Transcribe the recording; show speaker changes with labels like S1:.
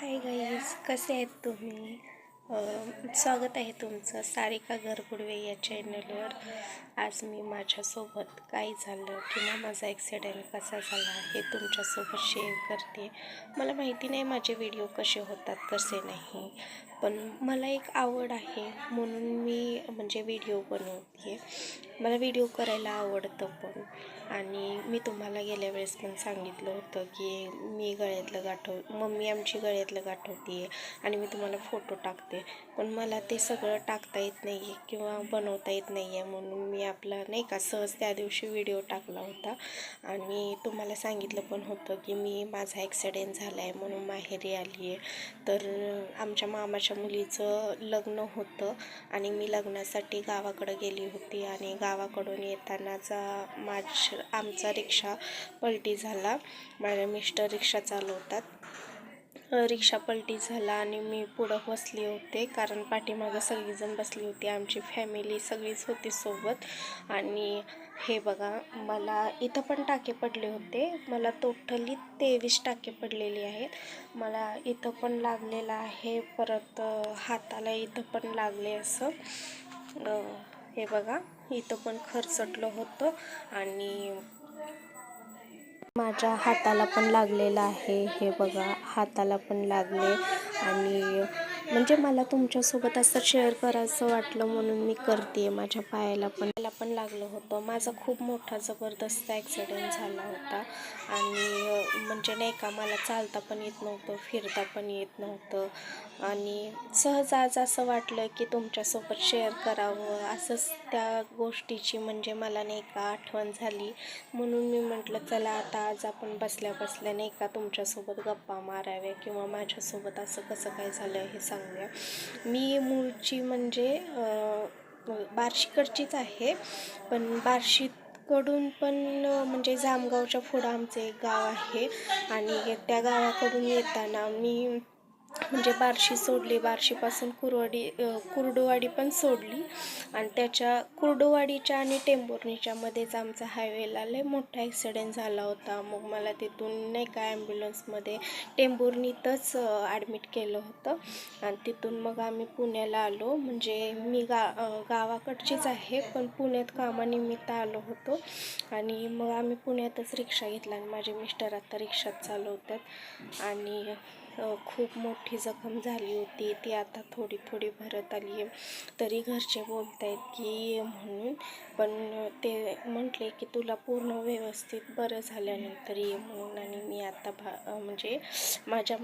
S1: Hi guys, कसे आहेत तुम्ही? स्वागत आहे तुमचं सारिका घरगुडवे या चॅनलवर. आज मी माझ्यासोबत काय झालं किंवा माझा ॲक्सिडेंट कसा झाला हे तुमच्यासोबत शेअर करते. मला माहिती नाही माझे व्हिडिओ कसे होतात कसे नाही, पण मला एक आवड आहे म्हणून मी व्हिडिओ बनवते. मला व्हिडिओ करायला आवडतं पण. आणि मी तुम्हाला गेल्या वेळेस पण सांगितलं होतं की मी मम्मी आमची गळ्यातलं गाठवते आहे आणि मी तुम्हाला फोटो टाकते, पण मला ते सगळं टाकता येत नाही आहे किंवा बनवता येत नाही आहे. म्हणून मी आपला नाही का सहज त्या दिवशी व्हिडिओ टाकला होता आणि तुम्हाला सांगितलं पण होतं की माझा ॲक्सिडेंट झाला आहे म्हणून माहेरी आली आहे. तर आमच्या मामाच्या मुलीचं लग्न होतं आणि मी लग्नासाठी गावाकडं गेली होती आणि गावाकडून येतानाचा आमचा रिक्षा पलटी झाला. माझे मिस्टर रिक्षा चालवतात. रिक्षा पलटी झाला आणि मी पुढं बसली होते, कारण पाठीमागं सगळीजण बसली होती, आमची फॅमिली सगळीच होती सोबत. आणि हे बघा, मला इथं पण टाके पडले होते. मला टोटली 23 टाके पडलेले आहेत. मला इथं पण लागलेलं आहे, परत हाताला इथं पण लागले असं. हे बघा, इथं पण खरचटलं होतं आणि माझ्या हाताला पण लागलेलं आहे. हे बघा, हाताला पण लागले. आणि मला तुमच्यासोबत असं शेअर करायचं वाटलं म्हणून मी करते. माझ्या पायाला पण लागलं होतं. माझा खूप मोठा जबरदस्त ॲक्सिडेंट झाला होता आणि नाही का, मला चालता पण येत नव्हतं, फिरता पण येत नव्हतं. आणि सहज आज असं वाटलं की तुमच्यासोबत शेअर करावं. असंच त्या गोष्टीची मला नाही का आठवण झाली, म्हणून मी म्हटलं चला आता आज आपण बसल्या बसल्या नाही का तुमच्यासोबत गप्पा माराव्या किंवा माझ्यासोबत असं कसं काय झालं हे सांगूया. मी मूळची बार्शीकडचीच आहे, पण बार्शीकडून पण जामगावच्या पुढं आमचं एक गाव आहे आणि त्या गावाकडून येताना मी बार्शी सोडली, बार्शीपासून कुर्डुवाडी पण सोडली आणि त्याच्या कुर्डुवाडीच्या आणि टेंभुर्णीच्या मध्येच आमचा हायवेला लय मोठा ॲक्सिडेंट झाला होता. मग मला तिथून नाही का ॲम्ब्युलन्समध्ये टेंभुर्णीतच ॲडमिट केलं होतं आणि तिथून मग आम्ही पुण्याला आलो. मी गावाकडचीच आहे, पण पुण्यात कामानिमित्त आलो होतो आणि मग आम्ही पुण्यातच रिक्षा घेतला आणि माझे मिस्टर आता रिक्षात चालवतात. आणि खूप मोठी जखम झाली होती, ती आता थोडी थोडी भरत आली आहे. तरी घरचे बोलत आहेत की ये म्हणून, पण ते म्हटले की तुला पूर्ण व्यवस्थित बरं झाल्यानंतर ये म्हणून. आणि मी आता माझ्या